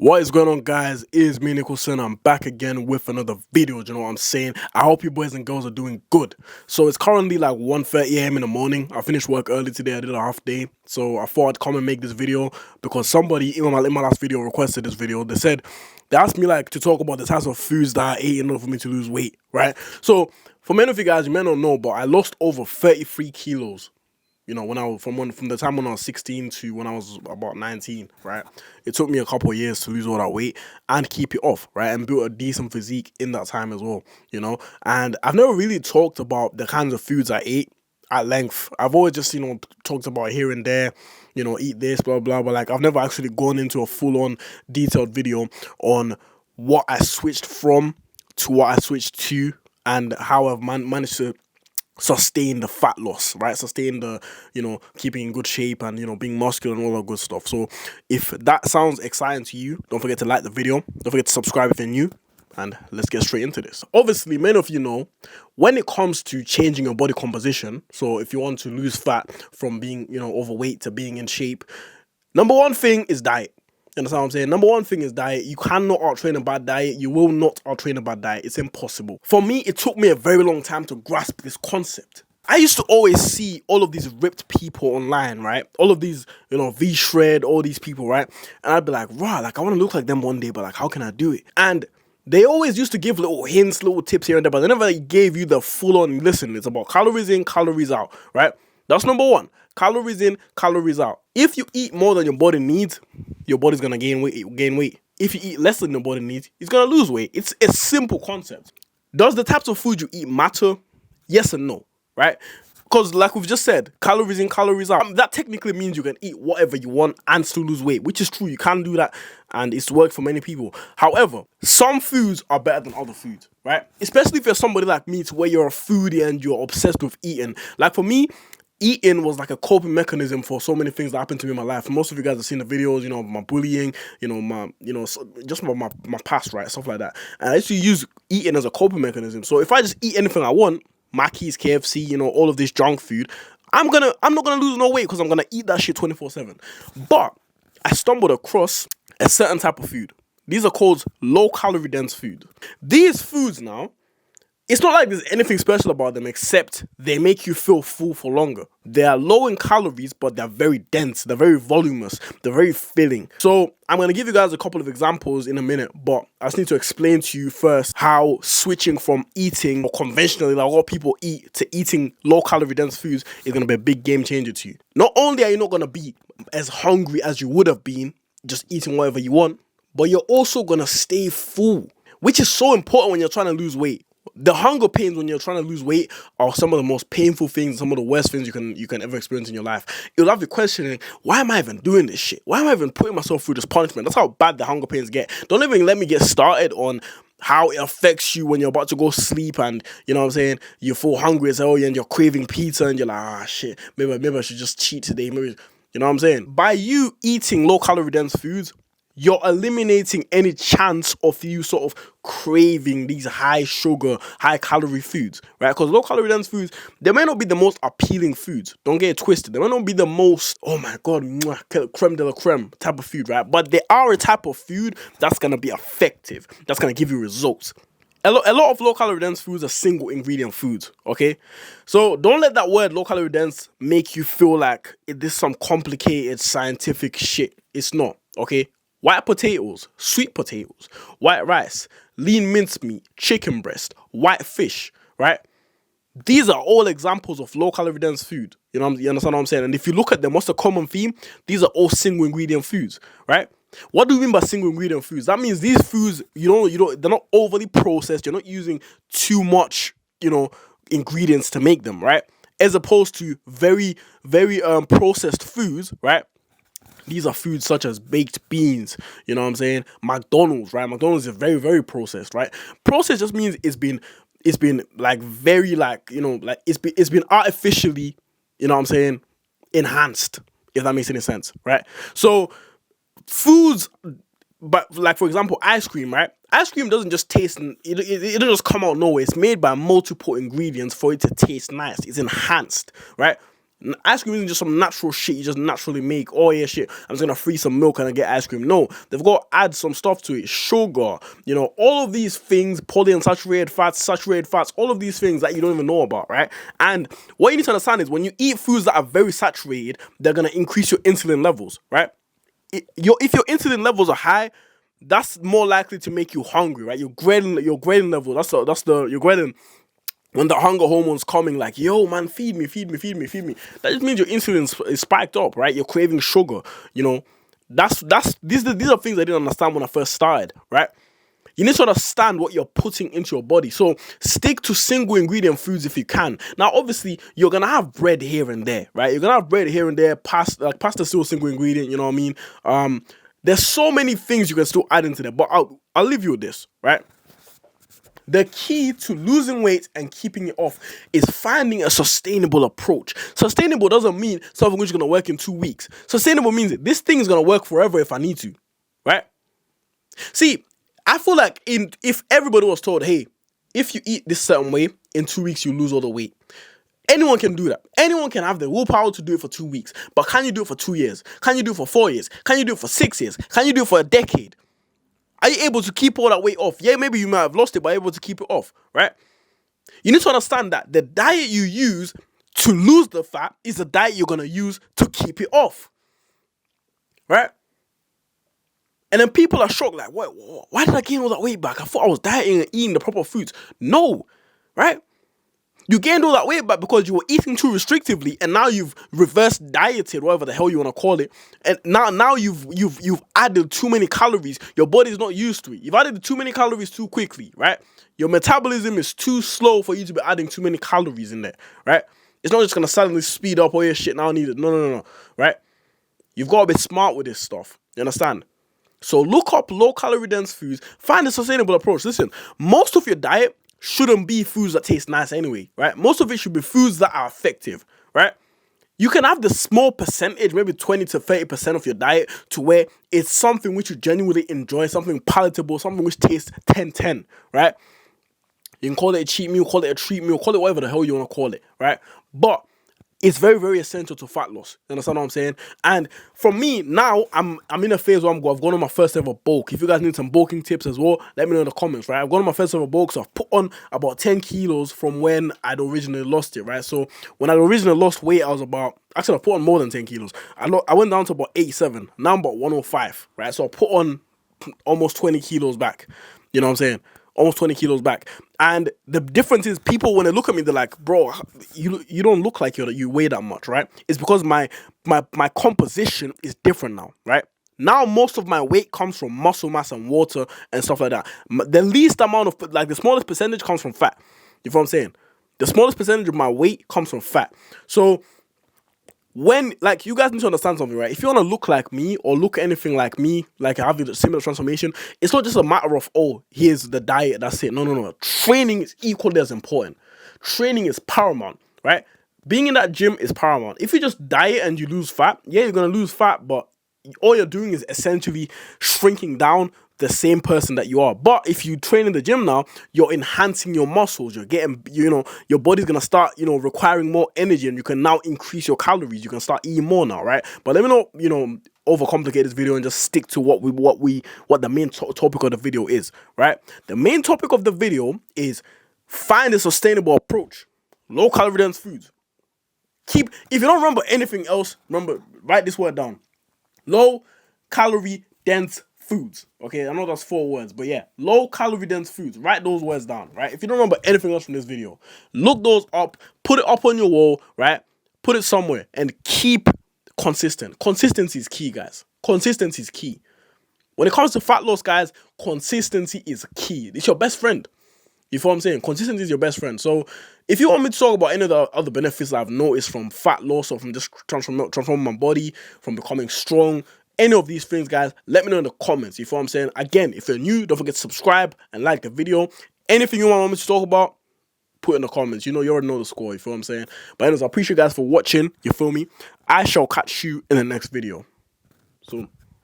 What is going on, guys? It's me, Nicholson. I'm back again with another video. Do you know what I'm saying? I hope you boys and girls are doing good. So it's currently like 1:30 a.m. in the morning. I finished work early today. I did a half day. So I thought I'd come and make this video because somebody in my last video requested this video. They asked me like to talk about the types of foods that I ate in order for me to lose weight, right? So for many of you guys, you may not know, but I lost over 33 kilos. You know, from the time when I was 16 to when I was about 19, right? It took me a couple of years to lose all that weight and keep it off, right? And build a decent physique in that time as well, you know? And I've never really talked about the kinds of foods I ate at length. I've always just, talked about here and there, eat this, blah, blah, but like I've never actually gone into a full-on detailed video on what I switched from to what I switched to and how I've managed to sustain the fat loss, right? Sustain the, keeping in good shape and, being muscular and all that good stuff. So if that sounds exciting to you, don't forget to like the video. Don't forget to subscribe if you're new. And let's get straight into this. Obviously, many of you know, when it comes to changing your body composition, so if you want to lose fat from being, overweight to being in shape, number one thing is diet. You understand what I'm saying? Number one thing is diet. You cannot out-train a bad diet. You will not out-train a bad diet. It's impossible. For me, it took me a very long time to grasp this concept. I used to always see all of these ripped people online, right? All of these, V-Shred, all these people, right? And I'd be like, wow, like I want to look like them one day, but like, how can I do it? And they always used to give little hints, little tips here and there, but they never gave you the full-on, listen, it's about calories in, calories out, right? That's number one. Calories in, calories out. If you eat more than your body needs, your body's gonna gain weight. If you eat less than your body needs, it's gonna lose weight. It's a simple concept. Does the types of food you eat matter? Yes and no, right? Because like we've just said, calories in, calories out. That technically means you can eat whatever you want and still lose weight, which is true. You can do that and it's worked for many people. However, some foods are better than other foods, right? Especially if you're somebody like me to where you're a foodie and you're obsessed with eating. Like for me, eating was like a coping mechanism for so many things that happened to me in my life. Most of you guys have seen the videos, my bullying, just my past, right? Stuff like that. And I used to use eating as a coping mechanism. So if I just eat anything I want, Mackey's, KFC, all of this junk food, I'm not gonna lose no weight because I'm gonna eat that shit 24/7. But I stumbled across a certain type of food. These are called low calorie dense food. These foods now, it's not like there's anything special about them except they make you feel full for longer. They are low in calories, but they're very dense. They're very voluminous. They're very filling. So I'm going to give you guys a couple of examples in a minute, but I just need to explain to you first how switching from eating conventionally, like what people eat, to eating low calorie dense foods is going to be a big game changer to you. Not only are you not going to be as hungry as you would have been just eating whatever you want, but you're also going to stay full, which is so important when you're trying to lose weight. The hunger pains when you're trying to lose weight are some of the most painful things, some of the worst things you can ever experience in your life. You'll have you questioning, why am I even doing this shit? Why am I even putting myself through this punishment? That's how bad the hunger pains get. Don't even let me get started on how it affects you when you're about to go sleep and, you feel hungry as hell and you're craving pizza and you're like, shit, maybe I should just cheat today. Maybe, By you eating low-calorie dense foods, you're eliminating any chance of you sort of craving these high sugar, high calorie foods, right? Because low calorie dense foods, they may not be the most appealing foods. Don't get it twisted. They may not be the most, oh my God, creme de la creme type of food, right? But they are a type of food that's going to be effective. That's going to give you results. A lot of low calorie dense foods are single ingredient foods, okay? So don't let that word low calorie dense make you feel like this is some complicated scientific shit. It's not, okay? White potatoes, sweet potatoes, white rice, lean mincemeat, chicken breast, white fish, right? These are all examples of low-calorie dense food. You understand what I'm saying? And if you look at them, what's the common theme? These are all single ingredient foods, right? What do we mean by single ingredient foods? That means these foods, they're not overly processed. You're not using too much, ingredients to make them, right? As opposed to very, very processed foods, right? These are foods such as baked beans, McDonald's, right? McDonald's is very, very processed, right? Processed just means it's been like very it's been artificially, enhanced, if that makes any sense, right? So foods, but like for example, ice cream, right? Ice cream doesn't just taste, it doesn't just come out nowhere. It's made by multiple ingredients for it to taste nice. It's enhanced, right? Ice cream isn't just some natural shit you just naturally make. Oh yeah, shit, I'm just gonna freeze some milk and I get ice cream. No, they've got to add some stuff to it. Sugar, all of these things, polyunsaturated fats, saturated fats, all of these things that you don't even know about, right? And what you need to understand is when you eat foods that are very saturated, they're gonna increase your insulin levels, right? If your insulin levels are high, that's more likely to make you hungry, right? Your ghrelin level, your ghrelin. When the hunger hormone's coming, like, yo, man, feed me. That just means your insulin is spiked up, right? You're craving sugar, These are things I didn't understand when I first started, right? You need to understand what you're putting into your body. So stick to single ingredient foods if you can. Now, obviously, you're going to have bread here and there, right? You're going to have bread here and there. Pasta still a single ingredient, you know what I mean? There's so many things you can still add into there, but I'll leave you with this, right? The key to losing weight and keeping it off is finding a sustainable approach. Sustainable doesn't mean something which is going to work in 2 weeks. Sustainable means this thing is going to work forever if I need to, right? See, I feel like if everybody was told, hey, if you eat this certain way, in 2 weeks you lose all the weight. Anyone can do that. Anyone can have the willpower to do it for 2 weeks. But can you do it for 2 years? Can you do it for 4 years? Can you do it for 6 years? Can you do it for a decade? Are you able to keep all that weight off? Yeah, maybe you might have lost it, but able to keep it off, right? You need to understand that the diet you use to lose the fat is the diet you're going to use to keep it off, right? And then people are shocked, like, why did I gain all that weight back? I thought I was dieting and eating the proper foods. No, right? You gained all that weight back because you were eating too restrictively, and now you've reverse dieted, whatever the hell you want to call it. And now you've added too many calories. Your body's not used to it. You've added too many calories too quickly, right? Your metabolism is too slow for you to be adding too many calories in there, right? It's not just gonna suddenly speed up. Oh yeah, shit, now I need it. No, right? You've got to be smart with this stuff. You understand? So look up low calorie dense foods. Find a sustainable approach. Listen, most of your diet shouldn't be foods that taste nice anyway, right? Most of it should be foods that are effective, right? You can have the small percentage, maybe 20 to 30% of your diet to where it's something which you genuinely enjoy, something palatable, something which tastes 10-10, right? You can call it a cheat meal, call it a treat meal, call it whatever the hell you want to call it, right? But it's very, very essential to fat loss. You understand what I'm saying? And for me, now, I'm in a phase where I've gone on my first ever bulk. If you guys need some bulking tips as well, let me know in the comments, right? I've gone on my first ever bulk, so I've put on about 10 kilos from when I'd originally lost it, right? So when I originally lost weight, I put on more than 10 kilos. I went down to about 87. Now I'm about 105, right? So I put on almost 20 kilos back. You know what I'm saying? Almost 20 kilos back. And the difference is people, when they look at me, they're like, bro, you don't look like you weigh that much, right? It's because my composition is different now, right? Now most of my weight comes from muscle mass and water and stuff like that. The least amount of, the smallest percentage comes from fat. You know what I'm saying? The smallest percentage of my weight comes from fat. So when, you guys need to understand something, right? If you want to look like me or look anything like me, like having a similar transformation, it's not just a matter of, oh, here's the diet, that's it. No. Training is equally as important. Training is paramount, right? Being in that gym is paramount. If you just diet and you lose fat, yeah, you're going to lose fat, but all you're doing is essentially shrinking down the same person that you are. But if you train in the gym now, you're enhancing your muscles. You're getting, your body's gonna start, requiring more energy, and you can now increase your calories. You can start eating more now, right? But let me not, overcomplicate this video and just stick to what the main topic of the video is, right? The main topic of the video is find a sustainable approach. Low calorie dense foods. If you don't remember anything else, write this word down. Low calorie dense foods. Okay, I know that's 4 words, but yeah, low calorie dense foods. Write those words down, right? If you don't remember anything else from this video, look those up, put it up on your wall, right? Put it somewhere and keep consistent. Consistency is key, guys. Consistency is key. When it comes to fat loss, guys, consistency is key. It's your best friend. You know what I'm saying? Consistency is your best friend. So if you want me to talk about any of the other benefits that I've noticed from fat loss or from just transforming my body, from becoming strong, any of these things, guys, let me know in the comments. You know what I'm saying? Again, if you're new, don't forget to subscribe and like the video. Anything you want me to talk about, put in the comments. You already know the score. You feel what I'm saying? But anyways, I appreciate you guys for watching. You feel me? I shall catch you in the next video. So